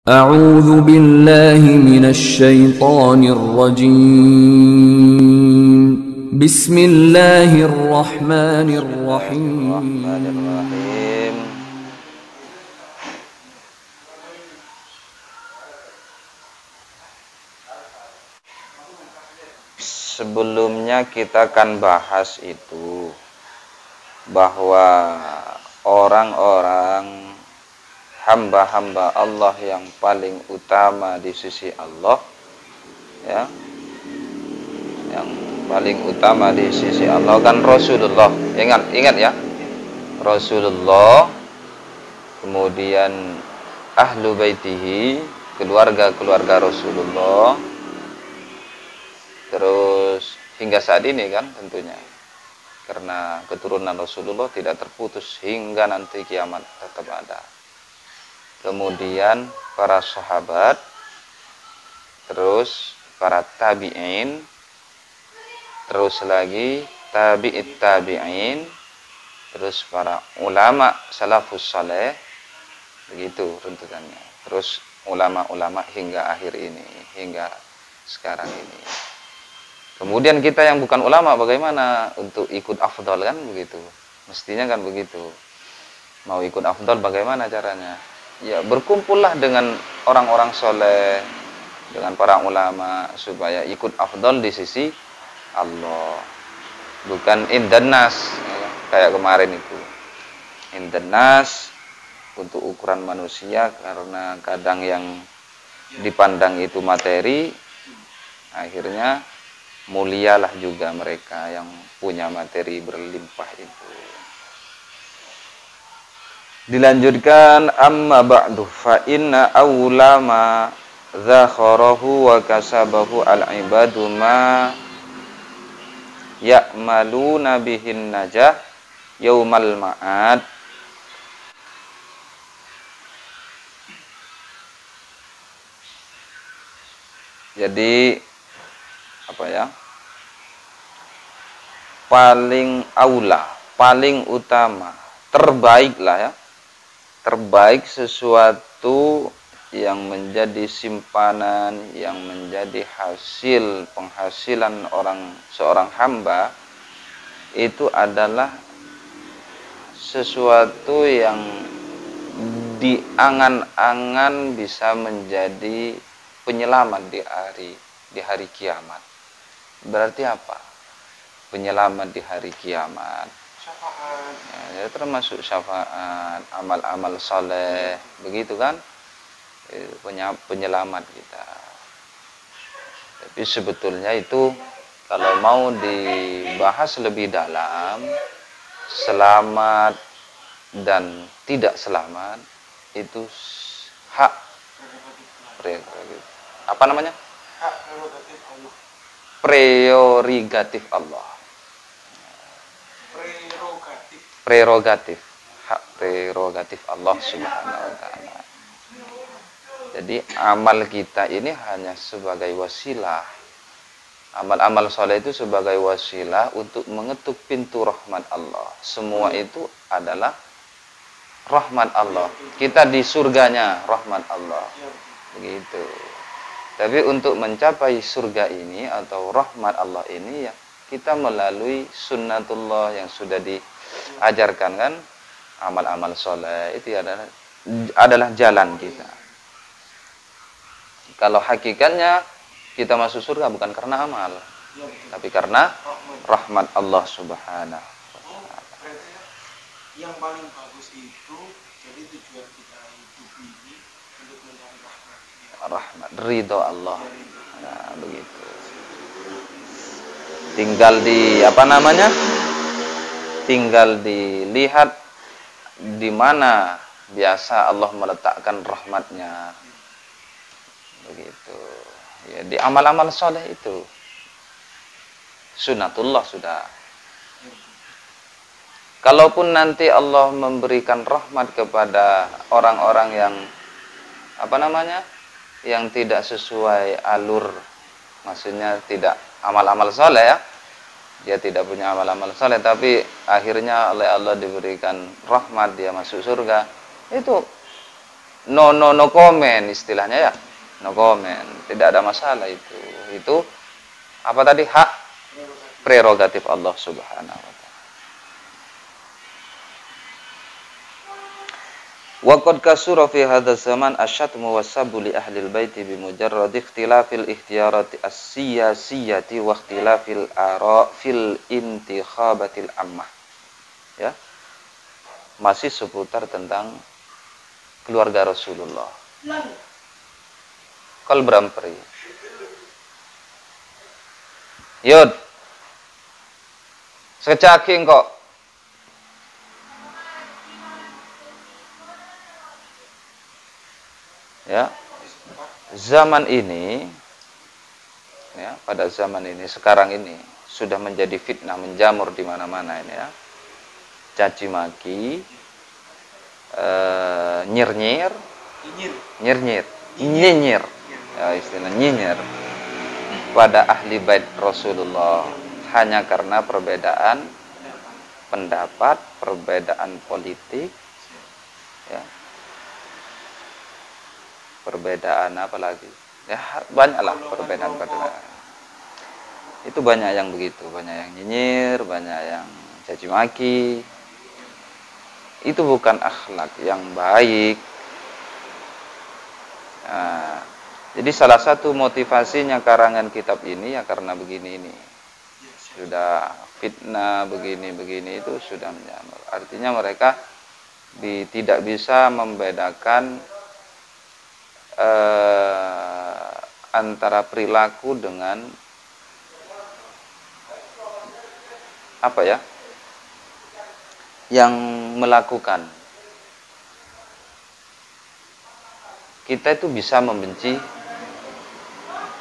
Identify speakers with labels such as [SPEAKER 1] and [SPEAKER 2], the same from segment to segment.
[SPEAKER 1] أعوذ بالله من الشيطان الرجيم بسم الله الرحمن الرحيم
[SPEAKER 2] Sebelumnya kita akan bahas itu bahwa orang-orang hamba-hamba Allah yang paling utama di sisi Allah, ya, yang paling utama di sisi Allah kan Rasulullah. Ingat ya, Rasulullah, kemudian ahlu baitihi, keluarga Rasulullah, terus hingga saat ini kan tentunya, karena keturunan Rasulullah tidak terputus hingga nanti kiamat tetap ada. Kemudian para sahabat, terus para tabi'in, terus lagi tabi'it tabi'in, terus para ulama salafus saleh, begitu runtutannya. Terus ulama-ulama hingga akhir ini, hingga sekarang ini. Kemudian kita yang bukan ulama bagaimana untuk ikut afdal, kan begitu. Mestinya kan begitu. Mau ikut afdal bagaimana caranya? Ya berkumpullah dengan orang-orang soleh, dengan para ulama, supaya ikut afdal di sisi Allah. Bukan indanas, kayak kemarin itu. Indanas untuk ukuran manusia, karena kadang yang dipandang itu materi, akhirnya mulialah juga mereka yang punya materi berlimpah itu. Dilanjutkan, amma ba'du fa inna awla ma zakharahu wa kasabahu al-ibadu ma ya'maluna bihin najah yaumal ma'ad. Jadi apa ya? Paling aula, paling utama, terbaiklah ya. Terbaik sesuatu yang menjadi simpanan, yang menjadi hasil penghasilan seorang hamba, itu adalah sesuatu yang diangan-angan bisa menjadi penyelamat di hari kiamat. Berarti apa? Penyelamat di hari kiamat. Syafaat. Ya, termasuk syafaat, amal-amal soleh, begitu kan? Penyelamat kita. Tapi sebetulnya itu kalau mau dibahas lebih dalam, selamat dan tidak selamat itu hak prerogatif. Apa namanya? Hak prerogatif Allah. Prerogatif. Hak prerogatif Allah Subhanahu wa taala. Jadi amal kita ini hanya sebagai wasilah. Amal-amal soleh itu sebagai wasilah untuk mengetuk pintu rahmat Allah. Semua itu adalah rahmat Allah. Kita di surganya rahmat Allah. Begitu. Tapi untuk mencapai surga ini atau rahmat Allah ini, ya kita melalui sunnatullah yang sudah diajarkan kan, amal-amal soleh itu adalah jalan kita. Kalau hakikatnya kita masuk surga bukan karena amal, tapi karena rahmat Allah Subhanahu wa taala.
[SPEAKER 3] Yang paling bagus itu, jadi tujuan kita hidup ini untuk mencari
[SPEAKER 2] rahmat, ridho Allah. Nah, begitu. Tinggal tinggal dilihat di mana biasa Allah meletakkan rahmatnya. Begitu. Ya, di amal-amal soleh itu. Sunnatullah sudah. Kalaupun nanti Allah memberikan rahmat kepada orang-orang yang yang tidak sesuai alur, maksudnya tidak amal-amal soleh ya, dia tidak punya amal-amal soleh, tapi akhirnya oleh Allah diberikan rahmat, dia masuk surga, itu no comment istilahnya ya. No comment, tidak ada masalah itu. Itu apa tadi? Hak prerogatif Allah Subhanahu wa taala. Wa qad kasura fi hadzal zaman asyatmu wasabbu li ahli al-baiti bi mujarrad ikhtilafil ikhtiyarati as-siyasiyati wa ikhtilafil ara fil intikhabatil ammah. Ya. Masih seputar tentang keluarga Rasulullah. Kal Brampri. Yud. Secaking kok. Ya, zaman ini, ya, pada zaman ini, sekarang ini sudah menjadi fitnah menjamur di mana-mana ini ya, caci maki, nyinyir, ya, istilah nyinyir pada ahli bait Rasulullah hanya karena perbedaan pendapat, perbedaan politik, ya. Perbedaan apa lagi? Ya banyaklah perbedaan. Itu banyak yang begitu, banyak yang nyinyir, banyak yang caci maki. Itu bukan akhlak yang baik. Nah, jadi salah satu motivasinya karangan kitab ini ya karena begini ini. Sudah fitnah begini itu sudah menjamur. Artinya mereka tidak bisa membedakan antara perilaku dengan apa ya yang melakukan. Kita itu bisa membenci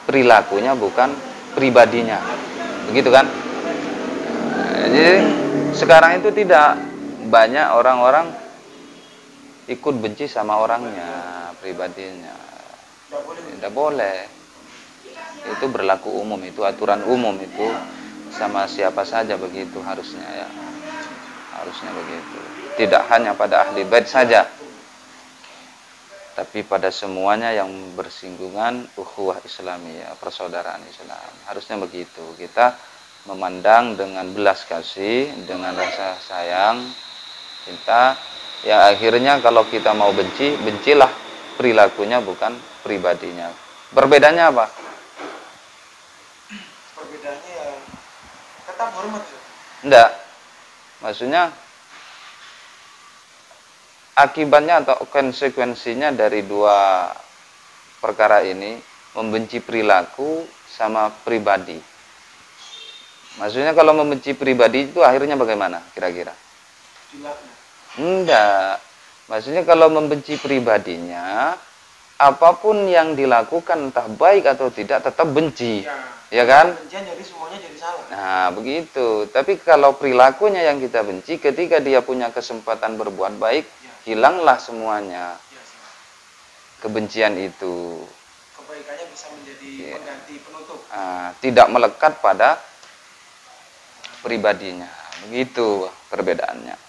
[SPEAKER 2] perilakunya bukan pribadinya, begitu kan? Jadi sekarang itu tidak banyak orang-orang ikut benci sama orangnya, pribadinya. Tidak boleh. Itu berlaku umum, itu aturan umum, itu sama siapa saja begitu harusnya ya. Harusnya begitu. Tidak hanya pada ahli bait saja, tapi pada semuanya yang bersinggungan ukhuwah Islamiyah, persaudaraan Islam. Harusnya begitu. Kita memandang dengan belas kasih, dengan rasa sayang, cinta. Yang akhirnya kalau kita mau benci, bencilah perilakunya bukan pribadinya. Perbedaannya apa?
[SPEAKER 3] Perbedaannya ya tetap hormat.
[SPEAKER 2] Enggak. Maksudnya akibatnya atau konsekuensinya dari dua perkara ini, membenci perilaku sama pribadi. Maksudnya kalau membenci pribadi itu akhirnya bagaimana kira-kira? Enggak. Maksudnya kalau membenci pribadinya, apapun yang dilakukan entah baik atau tidak tetap benci. Ya kan?
[SPEAKER 3] Jadi semuanya jadi salah.
[SPEAKER 2] Nah, begitu. Tapi kalau perilakunya yang kita benci, ketika dia punya kesempatan berbuat baik, hilanglah semuanya. Kebencian itu.
[SPEAKER 3] Kebaikannya bisa menjadi pengganti penutup.
[SPEAKER 2] Tidak melekat pada pribadinya. Begitu perbedaannya.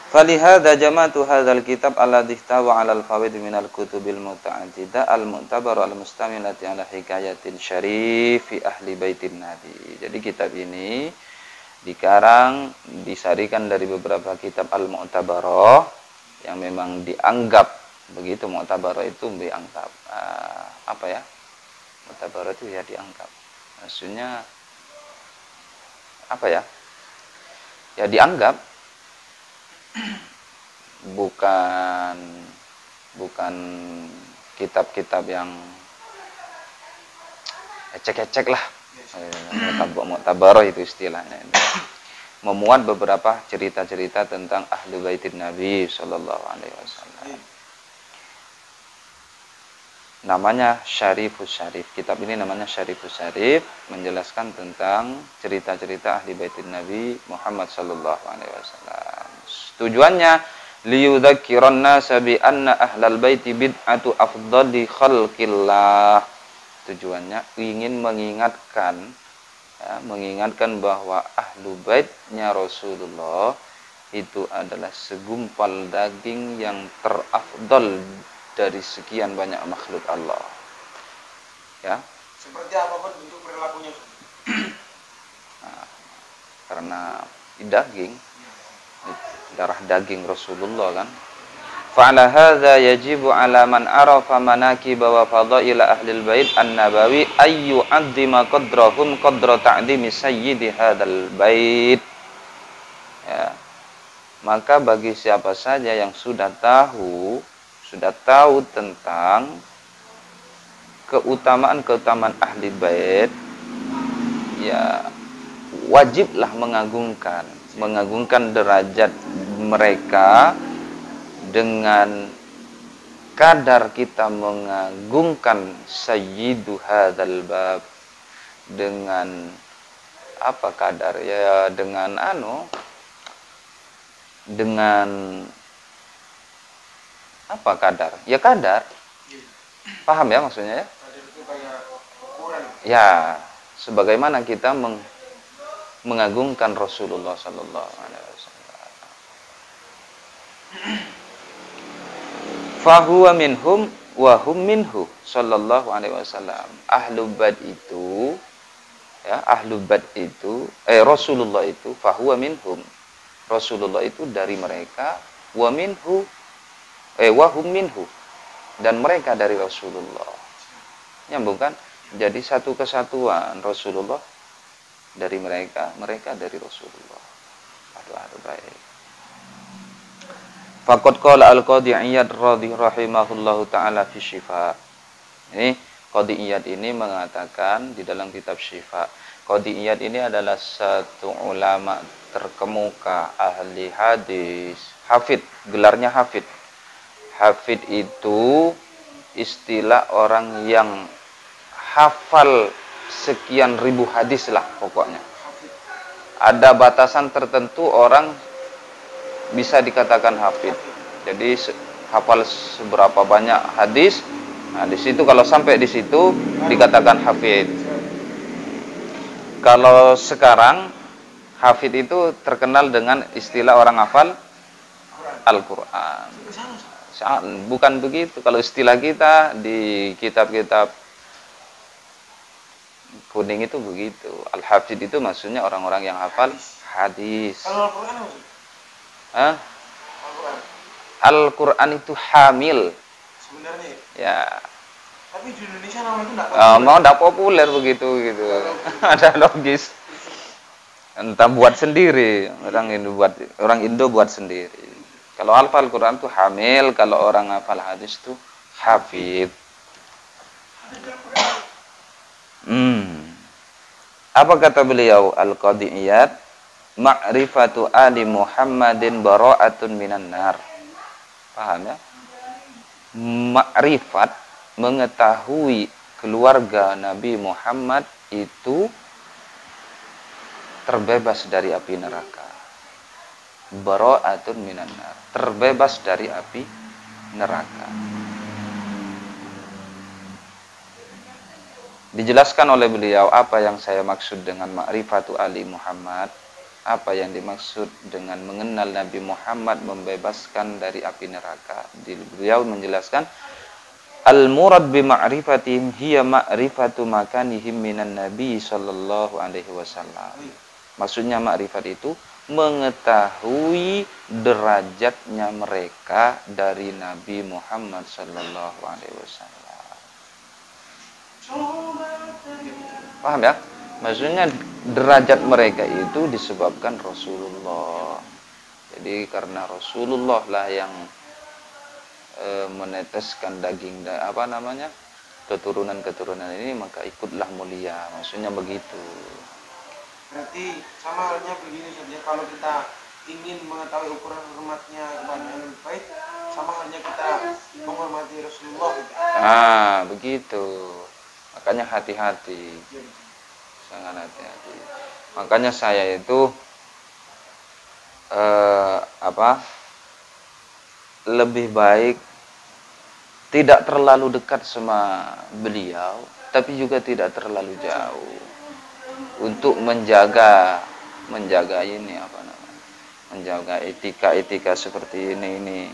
[SPEAKER 2] Falihada jama'atu hadzal kitab alladhi ihtawa 'ala al-fawaid min al-kutubil muta'addidah al-mu'tabar al-mustamilati 'ala hikayatin syarif fi ahli baitin nabi. Jadi kitab ini dikarang, disarikan dari beberapa kitab al-mu'tabarah yang memang dianggap begitu. Mu'tabarah itu dianggap apa ya? Mu'tabarah itu ya dianggap. Maksudnya apa ya? Ya dianggap bukan kitab-kitab yang ecek-ecek lah. Mu'tabarah itu istilahnya. Memuat beberapa cerita-cerita tentang ahli baitin Nabi sallallahu alaihi wasallam. Namanya Syarifus Syarif. Kitab ini namanya Syarifus Syarif, menjelaskan tentang cerita-cerita ahli baitin Nabi Muhammad sallallahu alaihi wasallam. Tujuannya liyudzakiran nasa bi anna ahlal baiti bid'atu afdali khalqillah. Tujuannya ingin mengingatkan ya, mengingatkan bahwa ahlu baitnya Rasulullah itu adalah segumpal daging yang terafdal dari sekian banyak makhluk Allah. Ya,
[SPEAKER 3] Seperti apapun bentuk perilakunya.
[SPEAKER 2] karena daging, darah daging Rasulullah kan. Fa'ala hadza yajibu 'ala man arafa manakib wa fadaila ahlil bait an-nabawi ay yu'azzima qadrahum qadra ta'dimi sayyidi hadzal bait. Ya. Maka bagi siapa saja yang sudah tahu tentang keutamaan ahli bait, ya wajiblah mengagungkan derajat mereka dengan kadar kita mengagungkan sayyidu hadzal bab. Dengan apa kadar? Ya dengan apa kadar? Ya kadar. Paham ya maksudnya ya?
[SPEAKER 3] Kadar itu kayak ukuran.
[SPEAKER 2] Ya, sebagaimana kita mengagungkan Rasulullah sallallahu alaihi wasallam. Fahuwa minhum wa hum minhu sallallahu alaihi wasallam. Ahlu bait itu Rasulullah itu fahuwa minhum. Rasulullah itu dari mereka, wa hum minhu, dan mereka dari Rasulullah. Nyambung kan? Jadi satu kesatuan, Rasulullah dari mereka, mereka dari Rasulullah. Ahlu bait. Faqad qala al-Qadhi Iyad rahimahullahu taala fi Syifa. Ini Qadhi Iyad ini mengatakan di dalam kitab Syifa. Qadhi Iyad ini adalah satu ulama terkemuka ahli hadis, hafid, gelarnya hafid. Hafid itu istilah orang yang hafal sekian ribu hadis lah pokoknya. Ada batasan tertentu orang bisa dikatakan hafid. Jadi hafal seberapa banyak hadis. Nah, di situ kalau sampai di situ dikatakan hafid. Kalau sekarang hafid itu terkenal dengan istilah orang hafal Al-Qur'an. Bukan begitu. Kalau istilah kita di kitab-kitab kuning itu begitu. Al-hafid itu maksudnya orang-orang yang hafal hadis.
[SPEAKER 3] Kalau Al-Qur'an
[SPEAKER 2] Al-Qur'an itu hamil.
[SPEAKER 3] sebenarnya.
[SPEAKER 2] Ya.
[SPEAKER 3] Tapi di Indonesia nama itu enggak
[SPEAKER 2] populer begitu gitu. Ada logis. Entah buat sendiri, orang Indo buat sendiri. Kalau hafal Quran itu hamil, kalau orang hafal hadis itu hafid. Apa kata beliau Al-Qadhi Iyad? Ma'rifatu ali Muhammadin bara'atun minan nar. Paham ya? Ma'rifat, mengetahui keluarga Nabi Muhammad itu terbebas dari api neraka. Bara'atun minan nar, terbebas dari api neraka. Dijelaskan oleh beliau apa yang saya maksud dengan ma'rifatu ali Muhammad. Apa yang dimaksud dengan mengenal Nabi Muhammad membebaskan dari api neraka. Beliau menjelaskan al-murad bi ma'rifatihim hiya ma'rifatu makanihim minan nabi sallallahu alaihi wasallam. Maksudnya ma'rifat itu mengetahui derajatnya mereka dari Nabi Muhammad sallallahu alaihi wasallam. Paham ya? Maksudnya derajat mereka itu disebabkan Rasulullah. Jadi karena Rasulullah lah yang meneteskan daging keturunan ini, maka ikutlah mulia. Maksudnya begitu.
[SPEAKER 3] Berarti sama halnya begini saja, kalau kita ingin mengetahui ukuran hormatnya kepada Ahlul Bait, sama halnya kita menghormati Rasulullah gitu.
[SPEAKER 2] Begitu. Makanya hati-hati. Sangat hati-hati. Makanya saya itu lebih baik tidak terlalu dekat sama beliau, tapi juga tidak terlalu jauh. untuk menjaga ini apa namanya, menjaga etika seperti ini.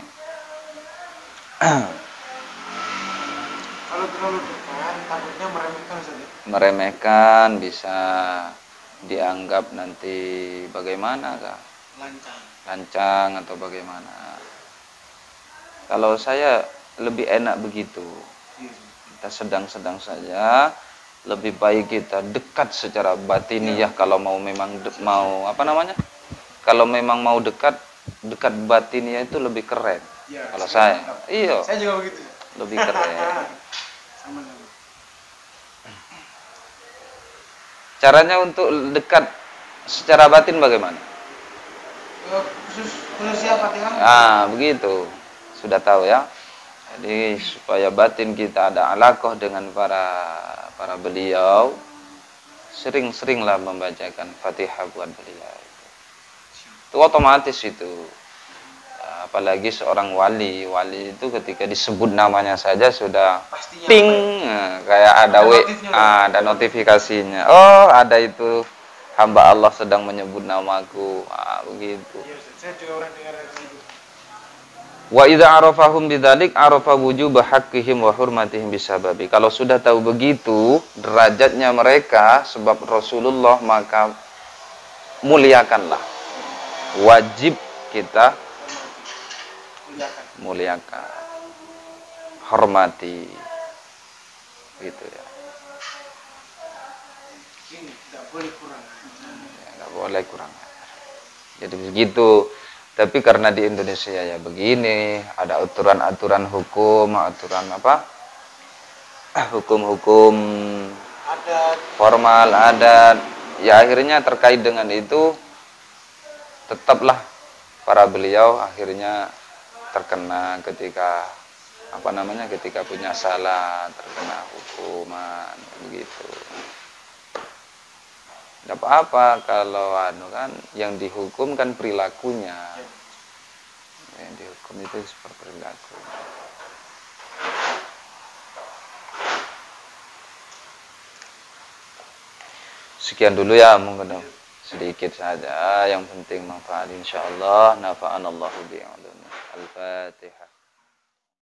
[SPEAKER 3] Kalau terlalu dekat, takutnya meremehkan saja.
[SPEAKER 2] Meremehkan, bisa dianggap nanti bagaimana kah? Lancang atau bagaimana. Kalau saya lebih enak begitu. Kita sedang-sedang saja. Lebih baik kita dekat secara batiniyah kalau mau memang mau apa namanya? Kalau memang mau dekat batiniyah itu lebih keren. Ya, kalau saya. Iya.
[SPEAKER 3] Saya juga begitu.
[SPEAKER 2] Lebih keren.
[SPEAKER 3] Sama-sama.
[SPEAKER 2] Caranya untuk dekat secara batin bagaimana?
[SPEAKER 3] Khusus siapa Fatihah?
[SPEAKER 2] Begitu. Sudah tahu ya. Jadi supaya batin kita ada alaqah dengan para beliau, sering-seringlah membacakan Fatihah buat beliau. Itu otomatis itu. Apalagi seorang wali itu ketika disebut namanya saja sudah pastinya ting, kayak ada notifikasinya. Oh, ada itu hamba Allah sedang menyebut namaku. Begitu.
[SPEAKER 3] Iya, saya juga orang dengar itu.
[SPEAKER 2] Wa idza arafahum bidzalik arafa wujuba haqqihim wa hurmatihim bisababi. Kalau sudah tahu begitu derajatnya mereka sebab Rasulullah, maka muliakanlah. Wajib kita muliakan. Hormati. Gitu ya.
[SPEAKER 3] Ini tidak boleh kurang.
[SPEAKER 2] Enggak boleh kurang. Jadi begitu. Tapi karena di Indonesia ya begini, ada aturan-aturan hukum, aturan apa? Hukum-hukum
[SPEAKER 3] adat,
[SPEAKER 2] formal, adat. Ya akhirnya terkait dengan itu tetaplah para beliau akhirnya terkena ketika apa namanya? Ketika punya salah, terkena hukuman begitu. Tidak apa-apa kalau kan yang dihukum kan perilakunya. Yang dihukum itu seperti perilaku. Sekian dulu ya, mungkin sedikit saja. Yang penting manfaat insyaallah. Nafa'anallahu bi'ilmi. Al-Fatihah.